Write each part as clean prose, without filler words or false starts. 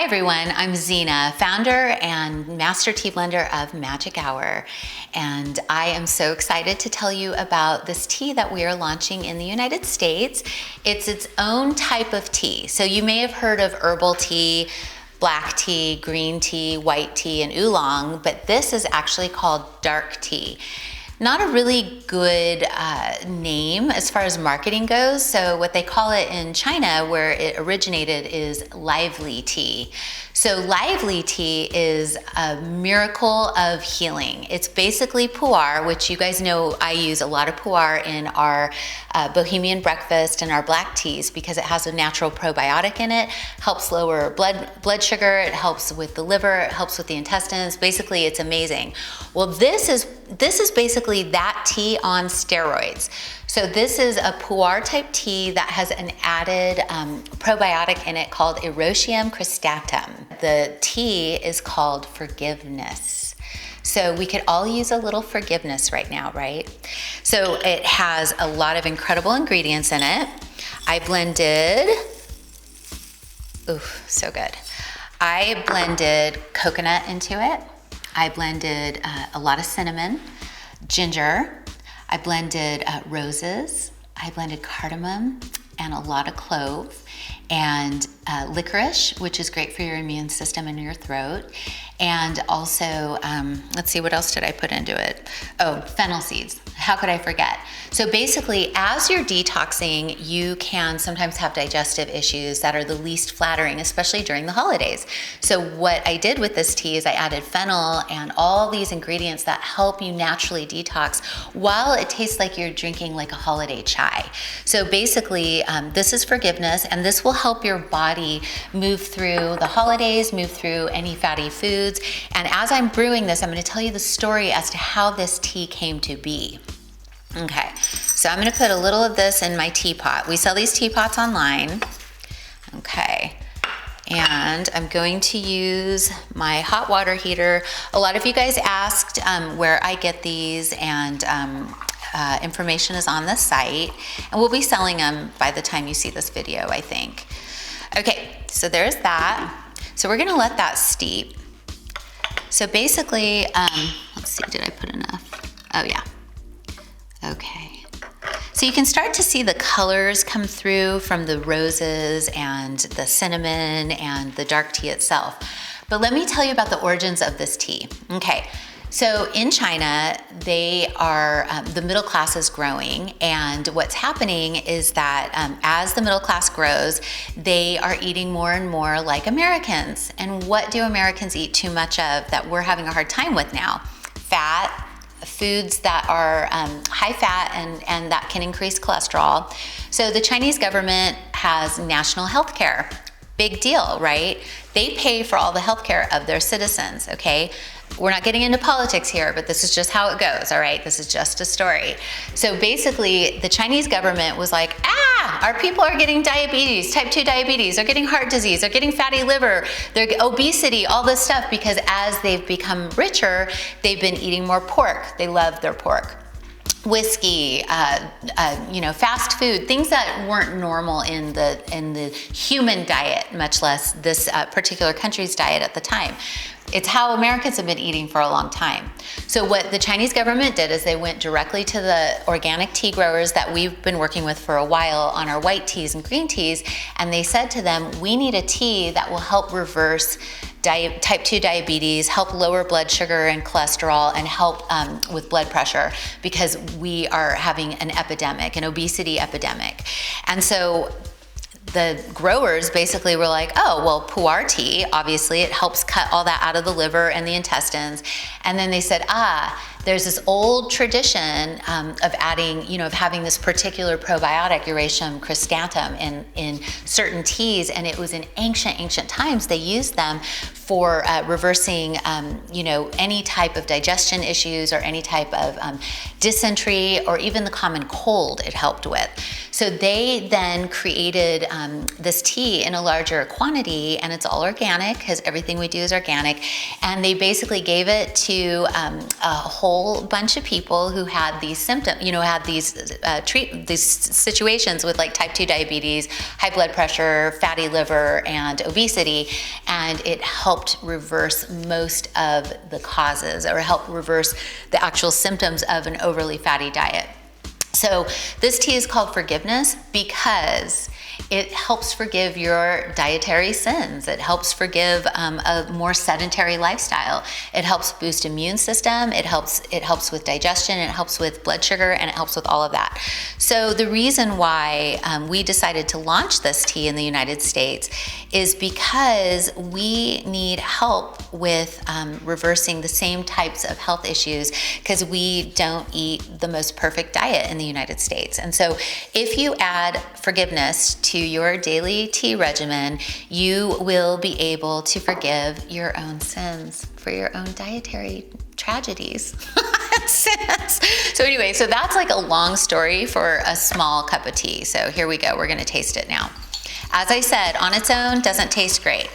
Hi everyone, I'm Zena, founder and master tea blender of Magic Hour, and I am so excited to tell you about this tea that we are launching in the United States. It's its own type of tea. So you may have heard of herbal tea, black tea, green tea, white tea, and oolong, but this is actually called dark tea. Not a really good name as far as marketing goes. So what they call it in China, where it originated, is lively tea. So lively tea is a miracle of healing. It's basically pu'er, which you guys know I use a lot of pu'er in our Bohemian breakfast and our black teas because it has a natural probiotic in it, helps lower blood sugar, it helps with the liver, it helps with the intestines. Basically, it's amazing. Well, this is basically that tea on steroids. So this is a pu'er type tea that has an added probiotic in it called Erotium cristatum. The tea is called forgiveness. So we could all use a little forgiveness right now, right? So it has a lot of incredible ingredients in it. I blended, ooh, so good. I blended coconut into it. I blended a lot of cinnamon, ginger. I blended roses. I blended cardamom and a lot of clove and licorice, which is great for your immune system and your throat. And also, let's see, what else did I put into it? Oh, fennel seeds. How could I forget? So basically, as you're detoxing, you can sometimes have digestive issues that are the least flattering, especially during the holidays. So what I did with this tea is I added fennel and all these ingredients that help you naturally detox while it tastes like you're drinking like a holiday chai. So basically, this is forgiveness, and this will help your body move through the holidays, move through any fatty foods. And as I'm brewing this, I'm going to tell you the story as to how this tea came to be. Okay, so I'm going to put a little of this in my teapot. We sell these teapots online. Okay, and I'm going to use my hot water heater. A lot of you guys asked where I get these, and information is on the site, and we'll be selling them by the time you see this video, I think. Okay, so there's that. So we're going to let that steep. So basically, let's see, did I put enough? Oh yeah. Okay. So you can start to see the colors come through from the roses and the cinnamon and the dark tea itself. But let me tell you about the origins of this tea. Okay. So in China, they are, the middle class is growing, and what's happening is that as the middle class grows, they are eating more and more like Americans. And what do Americans eat too much of that we're having a hard time with now? Fat, foods that are high fat and that can increase cholesterol. So the Chinese government has national health care. Big deal, right? They pay for all the health care of their citizens, okay? We're not getting into politics here, but this is just how it goes, all right? This is just a story. So basically, the Chinese government was like, our people are getting diabetes, type 2 diabetes, they're getting heart disease, they're getting fatty liver, they're obesity, all this stuff, because as they've become richer, they've been eating more pork. They love their pork. Whiskey, fast food, things that weren't normal in the human diet, much less this particular country's diet at the time. It's how Americans have been eating for a long time. So what the Chinese government did is they went directly to the organic tea growers that we've been working with for a while on our white teas and green teas, and they said to them, we need a tea that will help reverse type 2 diabetes, help lower blood sugar and cholesterol, and help with blood pressure, because we are having an epidemic, an obesity epidemic. And so the growers basically were like, oh, well, pu'er tea, obviously it helps cut all that out of the liver and the intestines. And then they said, there's this old tradition of adding, of having this particular probiotic, Erotium cristatum, in certain teas, and it was in ancient times they used them for reversing, any type of digestion issues or any type of dysentery or even the common cold it helped with. So they then created this tea in a larger quantity, and it's all organic because everything we do is organic. And they basically gave it to a whole bunch of people who had these symptoms, had these these situations with like type 2 diabetes, high blood pressure, fatty liver, and obesity. And it helped reverse most of the causes, or help reverse the actual symptoms of an overly fatty diet. So this tea is called Forgiveness because it helps forgive your dietary sins. It helps forgive a more sedentary lifestyle. It helps boost immune system. It helps with digestion. It helps with blood sugar, and it helps with all of that. So the reason why we decided to launch this tea in the United States is because we need help with reversing the same types of health issues, because we don't eat the most perfect diet in the United States. And so if you add forgiveness to your daily tea regimen, you will be able to forgive your own sins for your own dietary tragedies. So anyway, so that's like a long story for a small cup of tea. So here we go. We're going to taste it now. As I said, on its own, doesn't taste great,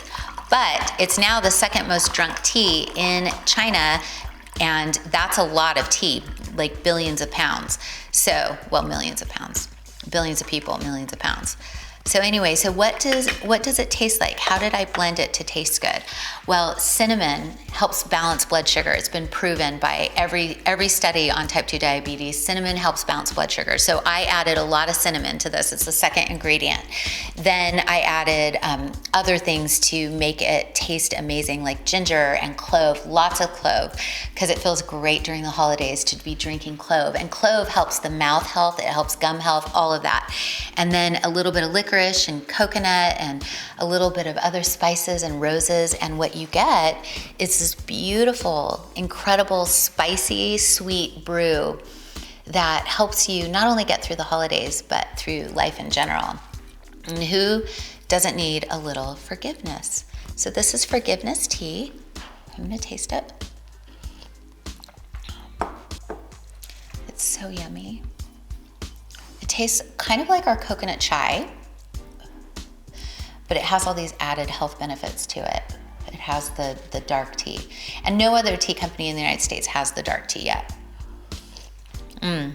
but it's now the second most drunk tea in China, and that's a lot of tea, like billions of pounds. So, well, millions of pounds, billions of people, millions of pounds. So anyway, so what does it taste like? How did I blend it to taste good? Well, cinnamon helps balance blood sugar. It's been proven by every study on type 2 diabetes. Cinnamon helps balance blood sugar. So I added a lot of cinnamon to this. It's the second ingredient. Then I added other things to make it taste amazing, like ginger and clove, lots of clove, because it feels great during the holidays to be drinking clove. And clove helps the mouth health, it helps gum health, all of that. And then a little bit of licorice and coconut and a little bit of other spices and roses, and what you get is this beautiful, incredible, spicy, sweet brew that helps you not only get through the holidays, but through life in general. And who doesn't need a little forgiveness? So this is Forgiveness tea. I'm gonna taste it. It's so yummy. It tastes kind of like our coconut chai, but it has all these added health benefits to it. It has the dark tea. And no other tea company in the United States has the dark tea yet. Yum.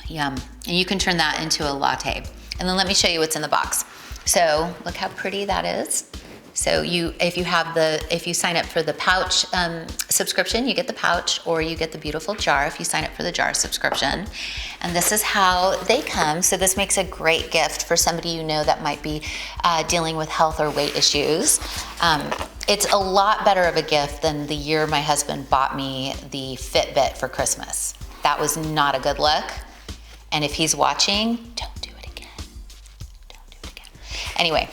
And you can turn that into a latte. And then let me show you what's in the box. So look how pretty that is. So if you sign up for the pouch subscription, you get the pouch, or you get the beautiful jar if you sign up for the jar subscription. And this is how they come. So this makes a great gift for somebody you know that might be dealing with health or weight issues. It's a lot better of a gift than the year my husband bought me the Fitbit for Christmas. That was not a good look. And if he's watching, don't do it again. Don't do it again. Anyway.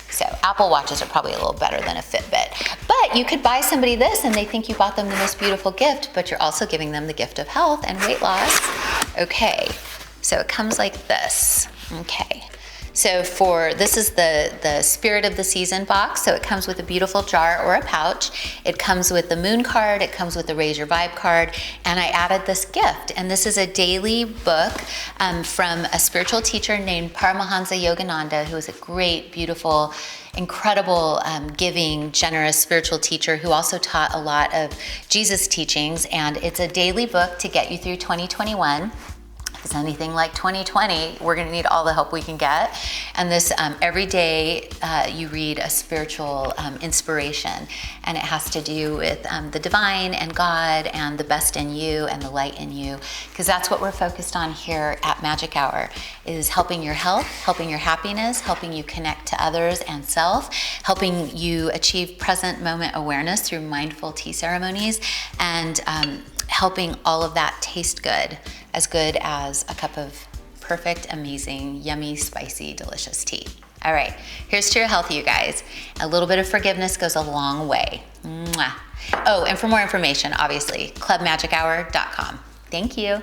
So Apple Watches are probably a little better than a Fitbit. But you could buy somebody this and they think you bought them the most beautiful gift, but you're also giving them the gift of health and weight loss. Okay, so it comes like this. Okay, so this is the Spirit of the Season box. So it comes with a beautiful jar or a pouch. It comes with the Moon card. It comes with the Raise Your Vibe card. And I added this gift. And this is a daily book from a spiritual teacher named Paramahansa Yogananda, who is a great, beautiful, incredible, giving, generous spiritual teacher who also taught a lot of Jesus teachings. And it's a daily book to get you through 2021. If it's anything like 2020, we're going to need all the help we can get. And this, every day you read a spiritual inspiration, and it has to do with the divine and God and the best in you and the light in you, because that's what we're focused on here at Magic Hour, is helping your health, helping your happiness, helping you connect to others and self, helping you achieve present moment awareness through mindful tea ceremonies, and helping all of that taste good as a cup of perfect, amazing, yummy, spicy, delicious tea. All right, here's to your health, you guys. A little bit of forgiveness goes a long way. Mwah. Oh, and for more information, obviously, clubmagichour.com. Thank you.